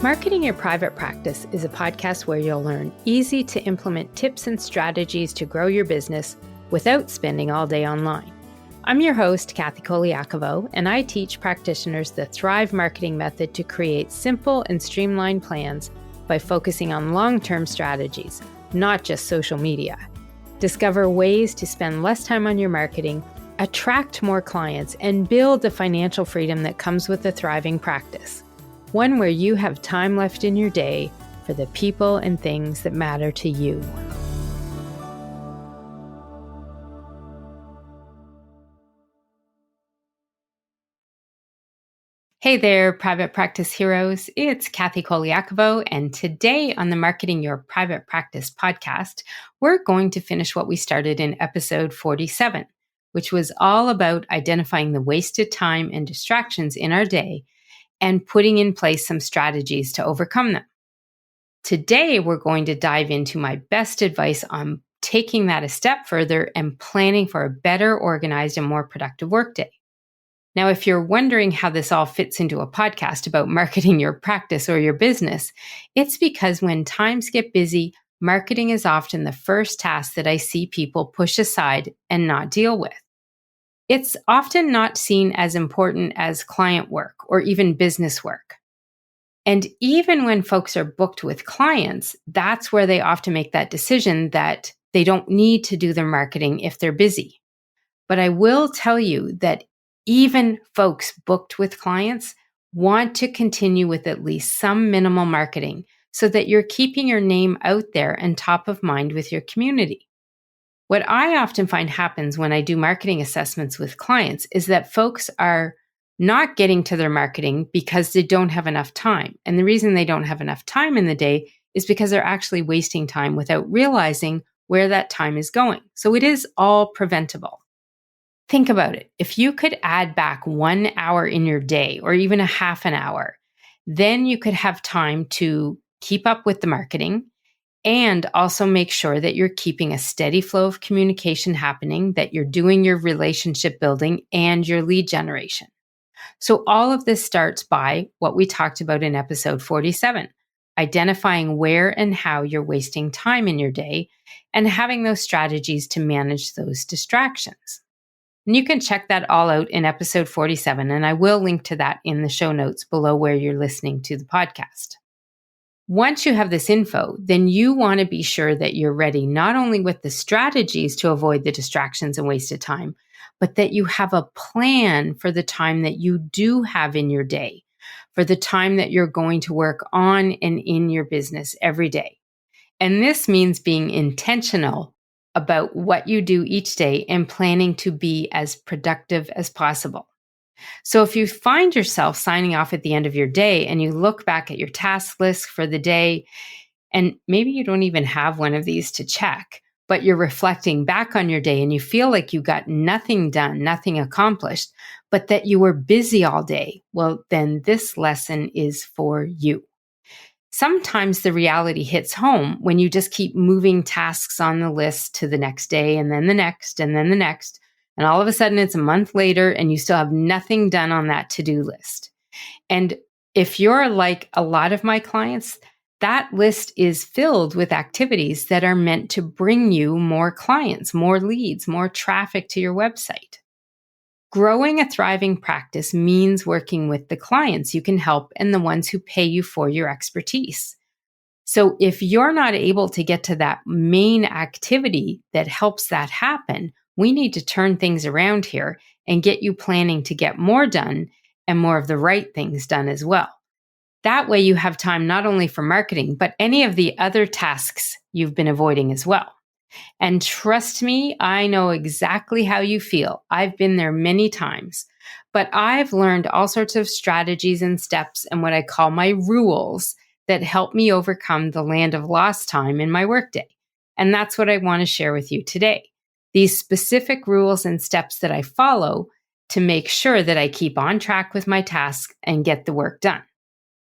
Marketing Your Private Practice is a podcast where you'll learn easy to implement tips and strategies to grow your business without spending all day online. I'm your host, Kathy Colaiacovo, and I teach practitioners the Thrive marketing method to create simple and streamlined plans by focusing on long-term strategies, not just social media. Discover ways to spend less time on your marketing, attract more clients, and build the financial freedom that comes with a thriving practice. One where you have time left in your day for the people and things that matter to you. Hey there, private practice heroes. It's Kathy Colaiacovo, and today on the Marketing Your Private Practice podcast, we're going to finish what we started in episode 47, which was all about identifying the wasted time and distractions in our day and putting in place some strategies to overcome them. Today, we're going to dive into my best advice on taking that a step further and planning for a better organized and more productive workday. Now, if you're wondering how this all fits into a podcast about marketing your practice or your business, it's because when times get busy, marketing is often the first task that I see people push aside and not deal with. It's often not seen as important as client work or even business work. And even when folks are booked with clients, that's where they often make that decision that they don't need to do their marketing if they're busy. But I will tell you that even folks booked with clients want to continue with at least some minimal marketing so that you're keeping your name out there and top of mind with your community. What I often find happens when I do marketing assessments with clients is that folks are not getting to their marketing because they don't have enough time. And the reason they don't have enough time in the day is because they're actually wasting time without realizing where that time is going. So it is all preventable. Think about it. If you could add back 1 hour in your day or even a half an hour, then you could have time to keep up with the marketing and also make sure that you're keeping a steady flow of communication happening, that you're doing your relationship building and your lead generation. So all of this starts by what we talked about in episode 47, identifying where and how you're wasting time in your day and having those strategies to manage those distractions. And you can check that all out in episode 47, and I will link to that in the show notes below where you're listening to the podcast. Once you have this info, then you want to be sure that you're ready not only with the strategies to avoid the distractions and wasted time, but that you have a plan for the time that you do have in your day, for the time that you're going to work on and in your business every day. And this means being intentional about what you do each day and planning to be as productive as possible. So if you find yourself signing off at the end of your day and you look back at your task list for the day, and maybe you don't even have one of these to check, but you're reflecting back on your day and you feel like you got nothing done, nothing accomplished, but that you were busy all day, well, then this lesson is for you. Sometimes the reality hits home when you just keep moving tasks on the list to the next day and then the next and then the next. And all of a sudden it's a month later and you still have nothing done on that to-do list. And if you're like a lot of my clients, that list is filled with activities that are meant to bring you more clients, more leads, more traffic to your website. Growing a thriving practice means working with the clients you can help and the ones who pay you for your expertise. So if you're not able to get to that main activity that helps that happen, we need to turn things around here and get you planning to get more done and more of the right things done as well. That way you have time not only for marketing, but any of the other tasks you've been avoiding as well. And trust me, I know exactly how you feel. I've been there many times, but I've learned all sorts of strategies and steps and what I call my rules that help me overcome the land of lost time in my workday. And that's what I want to share with you today. These specific rules and steps that I follow to make sure that I keep on track with my tasks and get the work done.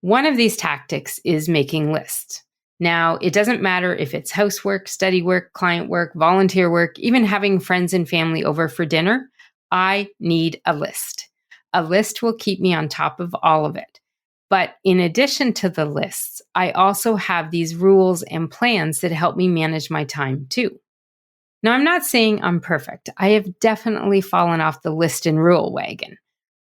One of these tactics is making lists. Now, it doesn't matter if it's housework, study work, client work, volunteer work, even having friends and family over for dinner. I need a list. A list will keep me on top of all of it. But in addition to the lists, I also have these rules and plans that help me manage my time too. Now, I'm not saying I'm perfect. I have definitely fallen off the list and rule wagon,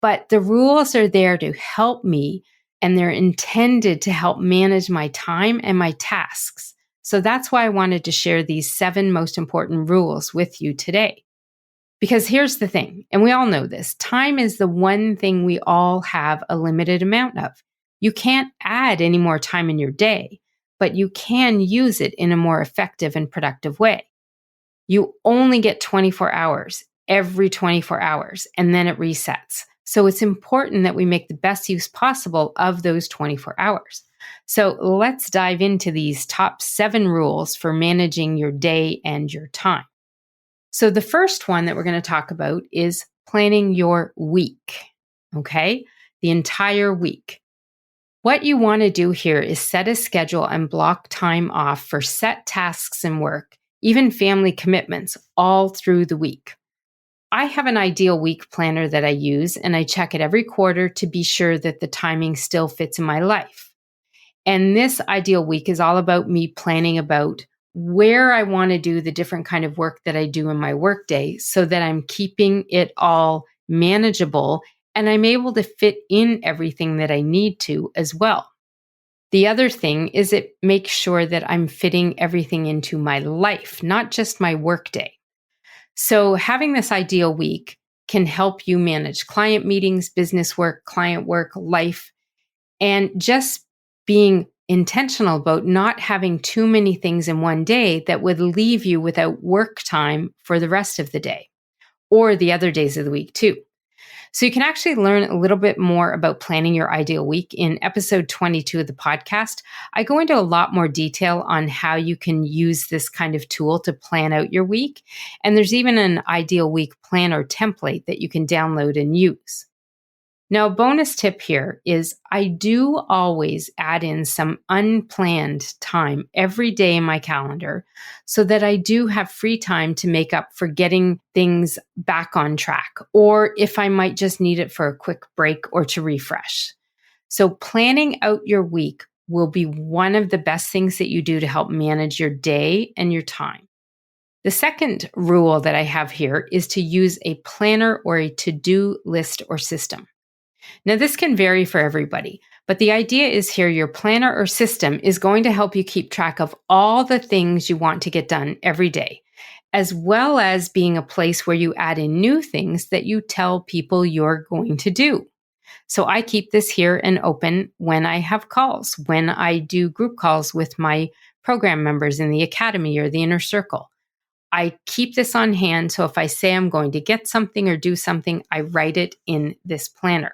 but the rules are there to help me, and they're intended to help manage my time and my tasks. So that's why I wanted to share these 7 most important rules with you today. Because here's the thing, and we all know this, time is the one thing we all have a limited amount of. You can't add any more time in your day, but you can use it in a more effective and productive way. You only get 24 hours every 24 hours, and then it resets. So it's important that we make the best use possible of those 24 hours. So let's dive into these top 7 rules for managing your day and your time. So the first one that we're going to talk about is planning your week, okay? The entire week. What you want to do here is set a schedule and block time off for set tasks and work, even family commitments, all through the week. I have an ideal week planner that I use, and I check it every quarter to be sure that the timing still fits in my life. And this ideal week is all about me planning about where I want to do the different kind of work that I do in my workday so that I'm keeping it all manageable and I'm able to fit in everything that I need to as well. The other thing is it makes sure that I'm fitting everything into my life, not just my workday. So having this ideal week can help you manage client meetings, business work, client work, life, and just being intentional about not having too many things in one day that would leave you without work time for the rest of the day or the other days of the week too. So you can actually learn a little bit more about planning your ideal week in episode 22 of the podcast. I go into a lot more detail on how you can use this kind of tool to plan out your week. And there's even an ideal week planner template that you can download and use. Now, a bonus tip here is I do always add in some unplanned time every day in my calendar so that I do have free time to make up for getting things back on track, or if I might just need it for a quick break or to refresh. So planning out your week will be one of the best things that you do to help manage your day and your time. The second rule that I have here is to use a planner or a to-do list or system. Now, this can vary for everybody, but the idea is here your planner or system is going to help you keep track of all the things you want to get done every day, as well as being a place where you add in new things that you tell people you're going to do. So I keep this here and open when I have calls, when I do group calls with my program members in the academy or the inner circle. I keep this on hand, so if I say I'm going to get something or do something, I write it in this planner.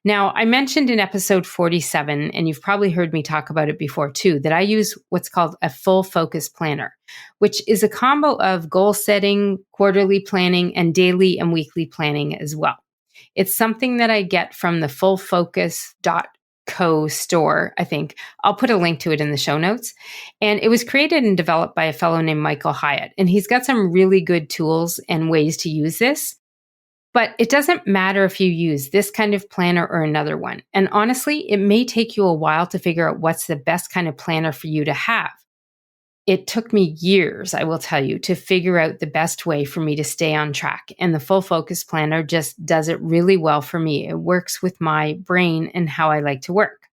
Now, I mentioned in episode 47, and you've probably heard me talk about it before too, that I use what's called a full focus planner, which is a combo of goal setting, quarterly planning, and daily and weekly planning as well. It's something that I get from the fullfocus.co store, I think. I'll put a link to it in the show notes. And it was created and developed by a fellow named Michael Hyatt. And he's got some really good tools and ways to use this. But it doesn't matter if you use this kind of planner or another one. And honestly, it may take you a while to figure out what's the best kind of planner for you to have. It took me years, I will tell you, to figure out the best way for me to stay on track. And the Full Focus Planner just does it really well for me. It works with my brain and how I like to work.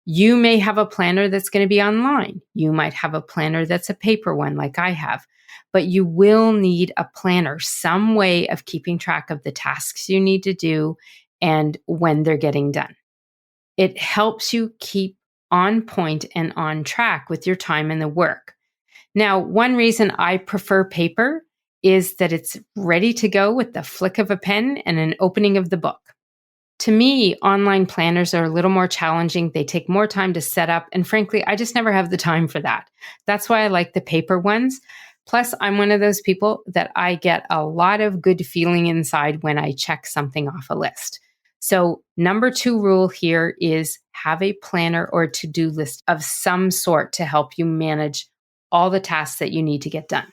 You may have a planner that's going to be online. You might have a planner that's a paper one like I have. But you will need a planner, some way of keeping track of the tasks you need to do and when they're getting done. It helps you keep on point and on track with your time and the work. Now, one reason I prefer paper is that it's ready to go with the flick of a pen and an opening of the book. To me, online planners are a little more challenging. They take more time to set up. And frankly, I just never have the time for that. That's why I like the paper ones. Plus, I'm one of those people that I get a lot of good feeling inside when I check something off a list. So number 2 rule here is have a planner or a to-do list of some sort to help you manage all the tasks that you need to get done.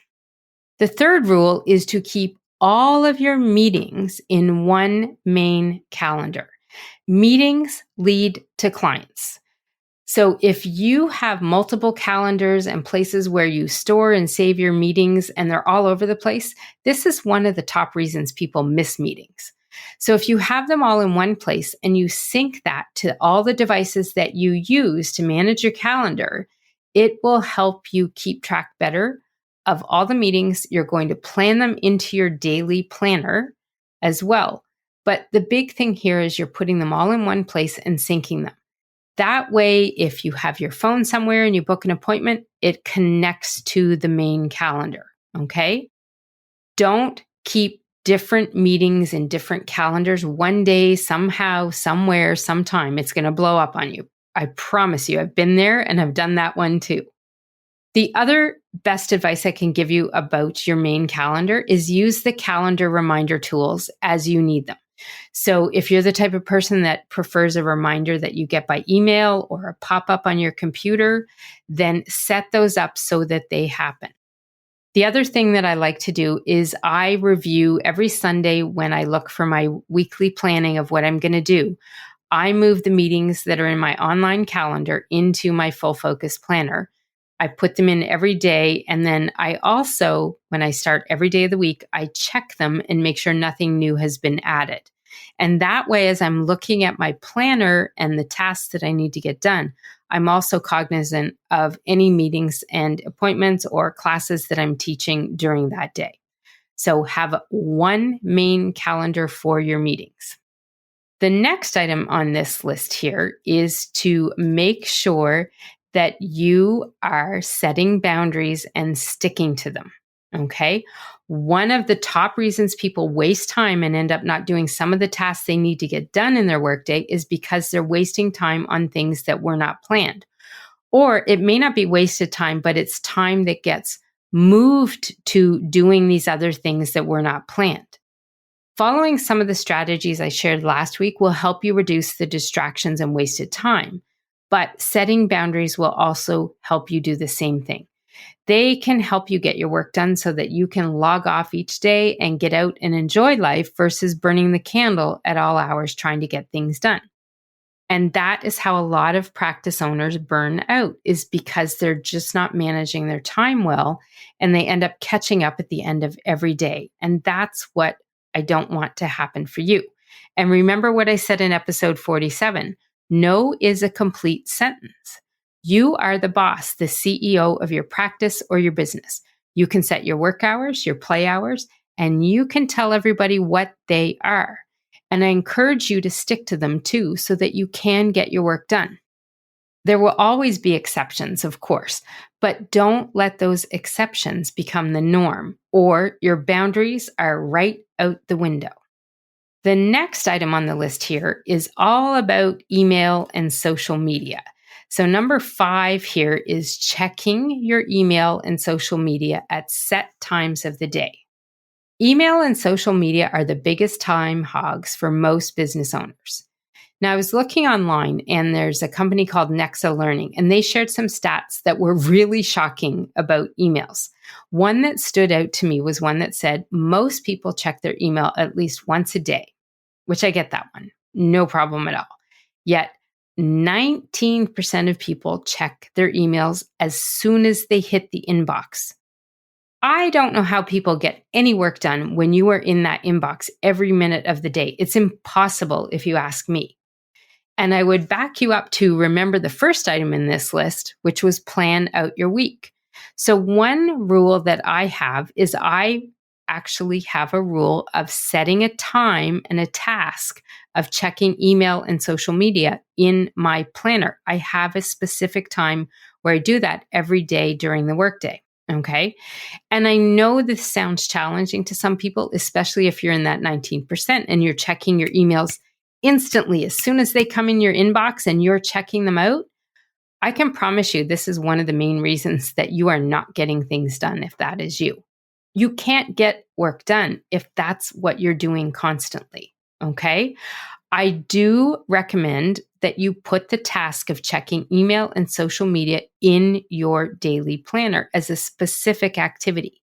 The third rule is to keep all of your meetings in one main calendar. Meetings lead to clients. So if you have multiple calendars and places where you store and save your meetings and they're all over the place, this is one of the top reasons people miss meetings. So if you have them all in one place and you sync that to all the devices that you use to manage your calendar, it will help you keep track better of all the meetings. You're going to plan them into your daily planner as well. But the big thing here is you're putting them all in one place and syncing them. That way, if you have your phone somewhere and you book an appointment, it connects to the main calendar, okay? Don't keep different meetings in different calendars. One day, somehow, somewhere, sometime, it's going to blow up on you. I promise you, I've been there and I've done that one too. The other best advice I can give you about your main calendar is use the calendar reminder tools as you need them. So if you're the type of person that prefers a reminder that you get by email or a pop-up on your computer, then set those up so that they happen. The other thing that I like to do is I review every Sunday when I look for my weekly planning of what I'm going to do. I move the meetings that are in my online calendar into my full focus planner. I put them in every day. And then I also, when I start every day of the week, I check them and make sure nothing new has been added. And that way, as I'm looking at my planner and the tasks that I need to get done, I'm also cognizant of any meetings and appointments or classes that I'm teaching during that day. So have one main calendar for your meetings. The next item on this list here is to make sure that you are setting boundaries and sticking to them. Okay. One of the top reasons people waste time and end up not doing some of the tasks they need to get done in their workday is because they're wasting time on things that were not planned. Or it may not be wasted time, but it's time that gets moved to doing these other things that were not planned. Following some of the strategies I shared last week will help you reduce the distractions and wasted time, but setting boundaries will also help you do the same thing. They can help you get your work done so that you can log off each day and get out and enjoy life versus burning the candle at all hours trying to get things done. And that is how a lot of practice owners burn out, is because they're just not managing their time well, and they end up catching up at the end of every day. And that's what I don't want to happen for you. And remember what I said in episode 47, no is a complete sentence. You are the boss, the CEO of your practice or your business. You can set your work hours, your play hours, and you can tell everybody what they are. And I encourage you to stick to them too, so that you can get your work done. There will always be exceptions, of course, but don't let those exceptions become the norm, or your boundaries are right out the window. The next item on the list here is all about email and social media. So number 5 here is checking your email and social media at set times of the day. Email and social media are the biggest time hogs for most business owners. Now, I was looking online, and there's a company called Nexa Learning, and they shared some stats that were really shocking about emails. One that stood out to me was one that said most people check their email at least once a day, which I get that one. No problem at all. Yet 19% of people check their emails as soon as they hit the inbox. I don't know how people get any work done when you are in that inbox every minute of the day. It's impossible if you ask me. And I would back you up to remember the first item in this list, which was plan out your week. So one rule that I have is I actually have a rule of setting a time and a task of checking email and social media in my planner. I have a specific time where I do that every day during the workday. Okay. And I know this sounds challenging to some people, especially if you're in that 19% and you're checking your emails instantly as soon as they come in your inbox and you're checking them out. I can promise you this is one of the main reasons that you are not getting things done if that is you. You can't get work done if that's what you're doing constantly. Okay. I do recommend that you put the task of checking email and social media in your daily planner as a specific activity.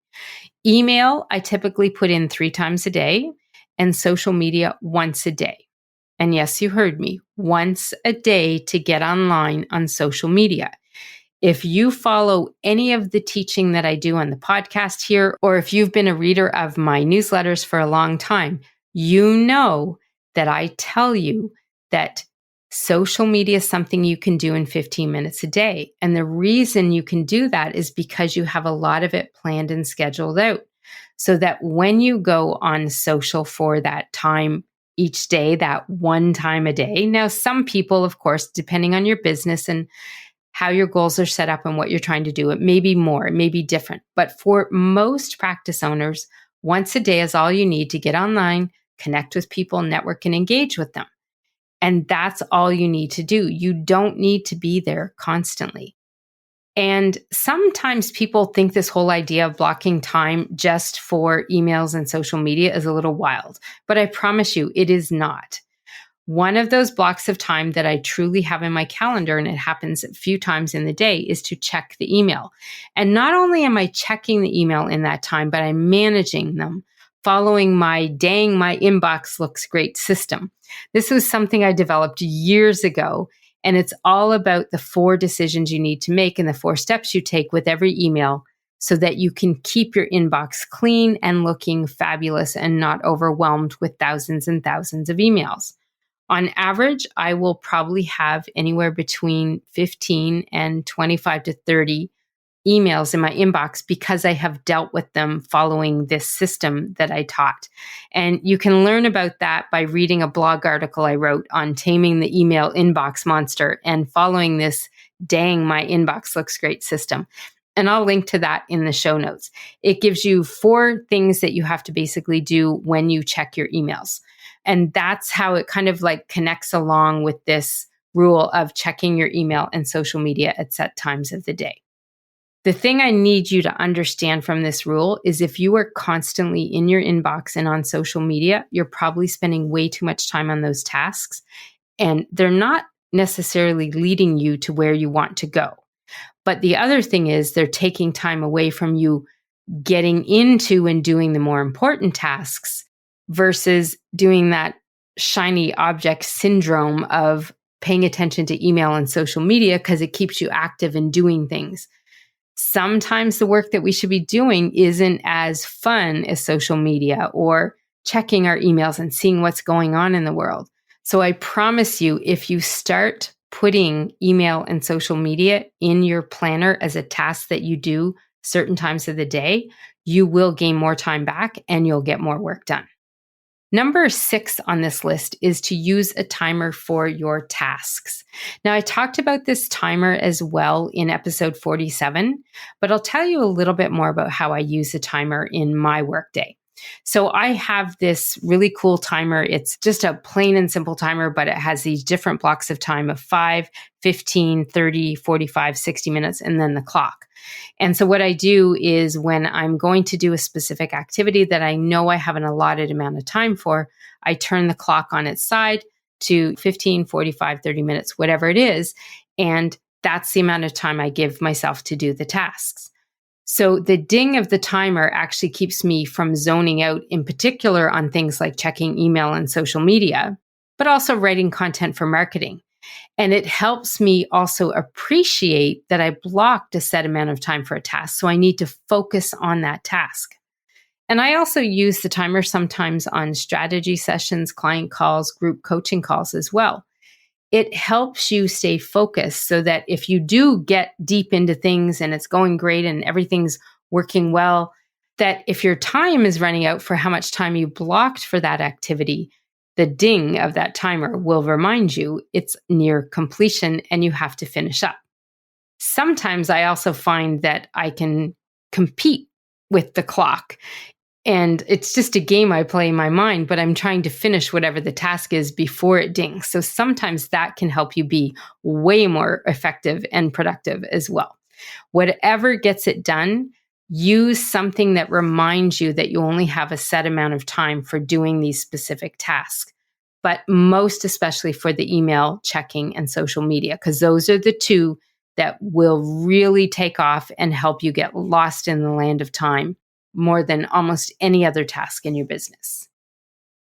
Email, I typically put in 3 times a day, and social media once a day. And yes, you heard me, once a day to get online on social media. If you follow any of the teaching that I do on the podcast here, or if you've been a reader of my newsletters for a long time, you know that I tell you that social media is something you can do in 15 minutes a day. And the reason you can do that is because you have a lot of it planned and scheduled out. So that when you go on social for that time each day, that one time a day. Now, some people, of course, depending on your business and how your goals are set up and what you're trying to do, it may be more, it may be different. But for most practice owners, once a day is all you need to get online, connect with people, network, and engage with them. And that's all you need to do. You don't need to be there constantly. And sometimes people think this whole idea of blocking time just for emails and social media is a little wild, but I promise you it is not. One of those blocks of time that I truly have in my calendar, and it happens a few times in the day, is to check the email. And not only am I checking the email in that time, but I'm managing them, following my my inbox looks great system. This was something I developed years ago, and it's all about the 4 decisions you need to make and the 4 steps you take with every email so that you can keep your inbox clean and looking fabulous and not overwhelmed with thousands and thousands of emails. On average, I will probably have anywhere between 15 and 25 to 30 emails in my inbox because I have dealt with them following this system that I taught. And you can learn about that by reading a blog article I wrote on taming the email inbox monster and following this my inbox looks great system. And I'll link to that in the show notes. It gives you 4 things that you have to basically do when you check your emails. And that's how it kind of like connects along with this rule of checking your email and social media at set times of the day. The thing I need you to understand from this rule is if you are constantly in your inbox and on social media, you're probably spending way too much time on those tasks, and they're not necessarily leading you to where you want to go. But the other thing is they're taking time away from you getting into and doing the more important tasks versus doing that shiny object syndrome of paying attention to email and social media because it keeps you active in doing things. Sometimes the work that we should be doing isn't as fun as social media or checking our emails and seeing what's going on in the world. So I promise you, if you start putting email and social media in your planner as a task that you do certain times of the day, you will gain more time back and you'll get more work done. Number 6 on this list is to use a timer for your tasks. Now, I talked about this timer as well in episode 47, but I'll tell you a little bit more about how I use a timer in my Workday. So I have this really cool timer. It's just a plain and simple timer, but it has these different blocks of time of 5, 15, 30, 45, 60 minutes, and then the clock. And so what I do is when I'm going to do a specific activity that I know I have an allotted amount of time for, I turn the clock on its side to 15, 45, 30 minutes, whatever it is. And that's the amount of time I give myself to do the tasks. So the ding of the timer actually keeps me from zoning out, in particular on things like checking email and social media, but also writing content for marketing. And it helps me also appreciate that I blocked a set amount of time for a task. So I need to focus on that task. And I also use the timer sometimes on strategy sessions, client calls, group coaching calls as well. It helps you stay focused so that if you do get deep into things and it's going great and everything's working well, that if your time is running out for how much time you blocked for that activity, the ding of that timer will remind you it's near completion and you have to finish up. Sometimes I also find that I can compete with the clock. And it's just a game I play in my mind, but I'm trying to finish whatever the task is before it dings. So sometimes that can help you be way more effective and productive as well. Whatever gets it done, use something that reminds you that you only have a set amount of time for doing these specific tasks, but most especially for the email checking and social media, because those are the 2 that will really take off and help you get lost in the land of time more than almost any other task in your business.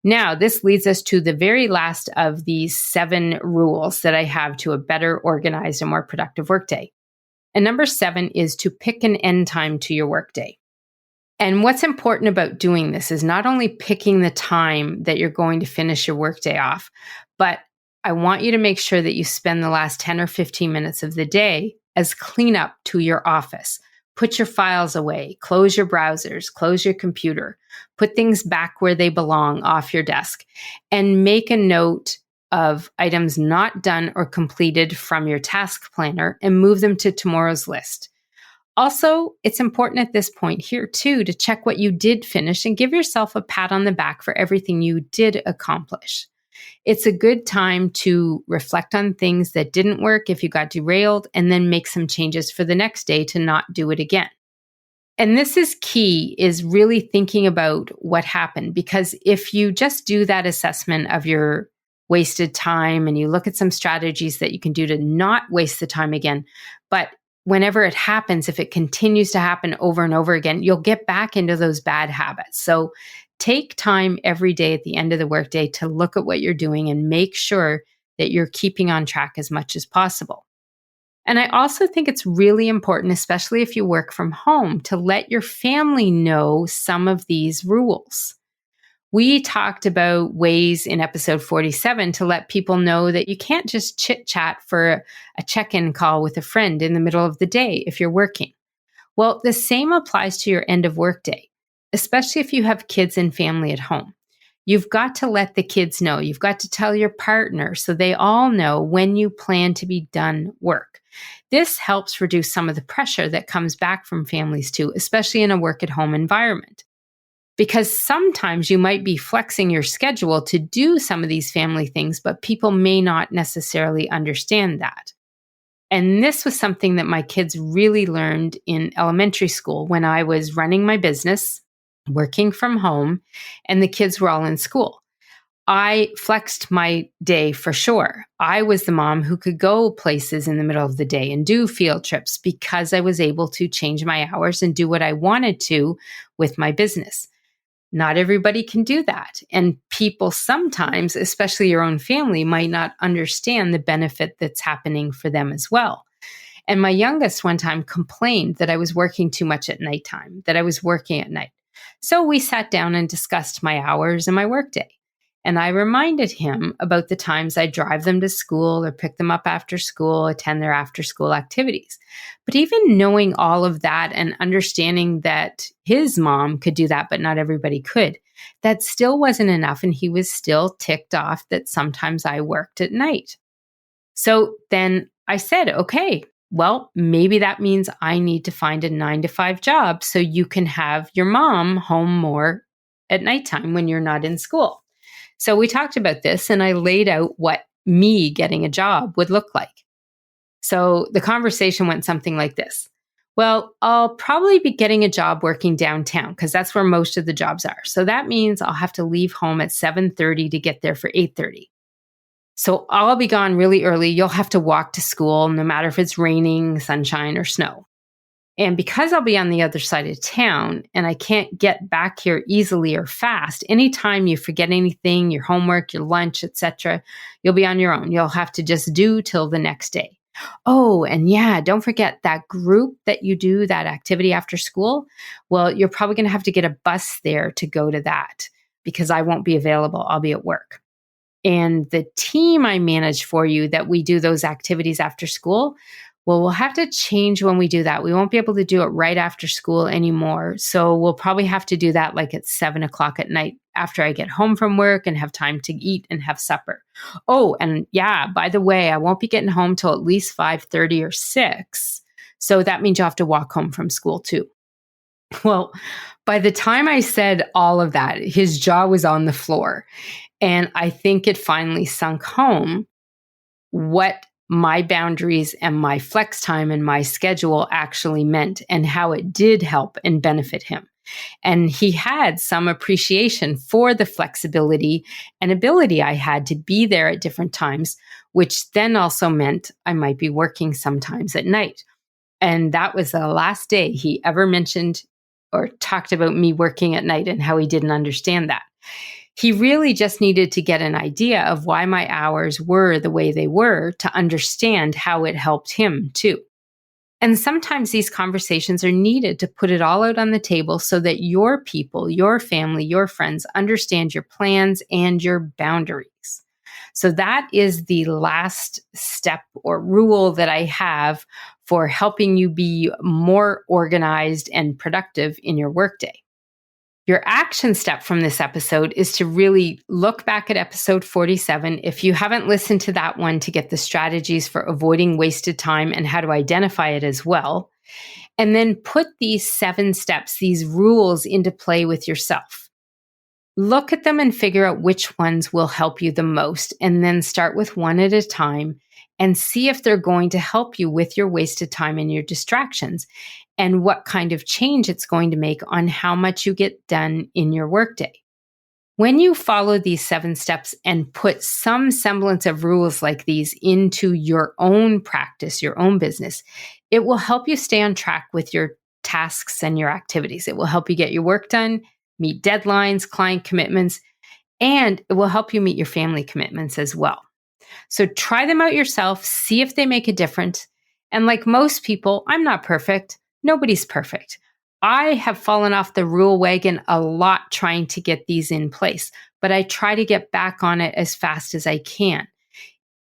Now, this leads us to the very last of these 7 rules that I have to a better organized and more productive workday. And number 7 is to pick an end time to your workday. And what's important about doing this is not only picking the time that you're going to finish your workday off, but I want you to make sure that you spend the last 10 or 15 minutes of the day as cleanup to your office. Put your files away, close your browsers, close your computer, put things back where they belong off your desk, and make a note of items not done or completed from your task planner and move them to tomorrow's list. Also, it's important at this point here too to check what you did finish and give yourself a pat on the back for everything you did accomplish. It's a good time to reflect on things that didn't work if you got derailed and then make some changes for the next day to not do it again. And this is key, is really thinking about what happened, because if you just do that assessment of your wasted time and you look at some strategies that you can do to not waste the time again, but whenever it happens, if it continues to happen over and over again, you'll get back into those bad habits. So take time every day at the end of the workday to look at what you're doing and make sure that you're keeping on track as much as possible. And I also think it's really important, especially if you work from home, to let your family know some of these rules. We talked about ways in episode 47 to let people know that you can't just chit chat for a check-in call with a friend in the middle of the day if you're working. Well, the same applies to your end of workday, especially if you have kids and family at home. You've got to let the kids know. You've got to tell your partner so they all know when you plan to be done work. This helps reduce some of the pressure that comes back from families too, especially in a work-at-home environment. Because sometimes you might be flexing your schedule to do some of these family things, but people may not necessarily understand that. And this was something that my kids really learned in elementary school when I was running my business, working from home, and the kids were all in school. I flexed my day for sure. I was the mom who could go places in the middle of the day and do field trips because I was able to change my hours and do what I wanted to with my business. Not everybody can do that. And people sometimes, especially your own family, might not understand the benefit that's happening for them as well. And my youngest one time complained that I was working too much at nighttime, that I was working at night. So we sat down and discussed my hours and my workday. And I reminded him about the times I drive them to school or pick them up after school, attend their after school activities. But even knowing all of that and understanding that his mom could do that, but not everybody could, that still wasn't enough. And he was still ticked off that sometimes I worked at night. So then I said, okay, well, maybe that means I need to find a 9-to-5 job so you can have your mom home more at nighttime when you're not in school. So we talked about this and I laid out what me getting a job would look like. So the conversation went something like this. Well, I'll probably be getting a job working downtown because that's where most of the jobs are. So that means I'll have to leave home at 7:30 to get there for 8:30. So I'll be gone really early. You'll have to walk to school no matter if it's raining, sunshine, or snow. And because I'll be on the other side of town and I can't get back here easily or fast, anytime you forget anything, your homework, your lunch, etc., you'll be on your own. You'll have to just do till the next day. Oh, and yeah, don't forget that group that you do, that activity after school. Well, you're probably going to have to get a bus there to go to that because I won't be available. I'll be at work. And the team I manage for you that we do those activities after school, well, we'll have to change when we do that. We won't be able to do it right after school anymore. So we'll probably have to do that like at 7:00 at night after I get home from work and have time to eat and have supper. Oh, and yeah, by the way, I won't be getting home till at least 5:30 or 6. So that means you'll have to walk home from school too. Well, by the time I said all of that, his jaw was on the floor. And I think it finally sunk home what my boundaries and my flex time and my schedule actually meant and how it did help and benefit him. And he had some appreciation for the flexibility and ability I had to be there at different times, which then also meant I might be working sometimes at night. And that was the last day he ever mentioned or talked about me working at night and how he didn't understand that. He really just needed to get an idea of why my hours were the way they were to understand how it helped him too. And sometimes these conversations are needed to put it all out on the table so that your people, your family, your friends understand your plans and your boundaries. So that is the last step or rule that I have for helping you be more organized and productive in your workday. Your action step from this episode is to really look back at episode 47. If you haven't listened to that one, to get the strategies for avoiding wasted time and how to identify it as well. And then put these 7 steps, these rules into play with yourself. Look at them and figure out which ones will help you the most, and then start with one at a time and see if they're going to help you with your wasted time and your distractions, and what kind of change it's going to make on how much you get done in your workday. When you follow these 7 steps and put some semblance of rules like these into your own practice, your own business, it will help you stay on track with your tasks and your activities. It will help you get your work done, meet deadlines, client commitments, and it will help you meet your family commitments as well. So try them out yourself, see if they make a difference. And like most people, I'm not perfect. Nobody's perfect. I have fallen off the rule wagon a lot trying to get these in place, but I try to get back on it as fast as I can.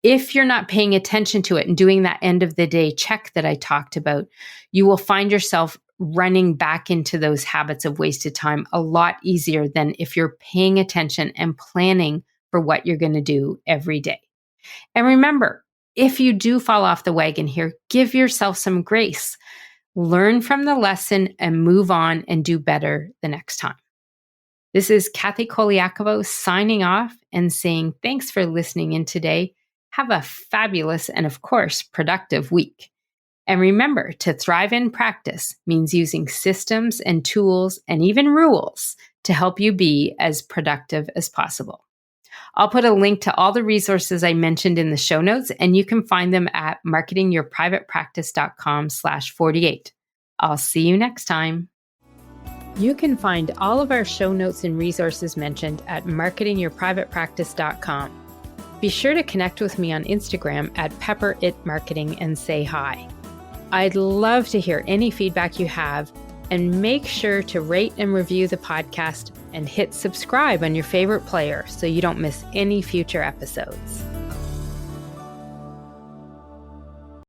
If you're not paying attention to it and doing that end of the day check that I talked about, you will find yourself running back into those habits of wasted time a lot easier than if you're paying attention and planning for what you're going to do every day. And remember, if you do fall off the wagon here, give yourself some grace. Learn from the lesson and move on and do better the next time. This is Kathy Colaiacovo signing off and saying thanks for listening in today. Have a fabulous and, of course, productive week. And remember, to thrive in practice means using systems and tools and even rules to help you be as productive as possible. I'll put a link to all the resources I mentioned in the show notes, and you can find them at marketingyourprivatepractice.com/48. I'll see you next time. You can find all of our show notes and resources mentioned at marketingyourprivatepractice.com. Be sure to connect with me on Instagram at pepperitmarketing and say hi. I'd love to hear any feedback you have, and make sure to rate and review the podcast and hit subscribe on your favorite player so you don't miss any future episodes.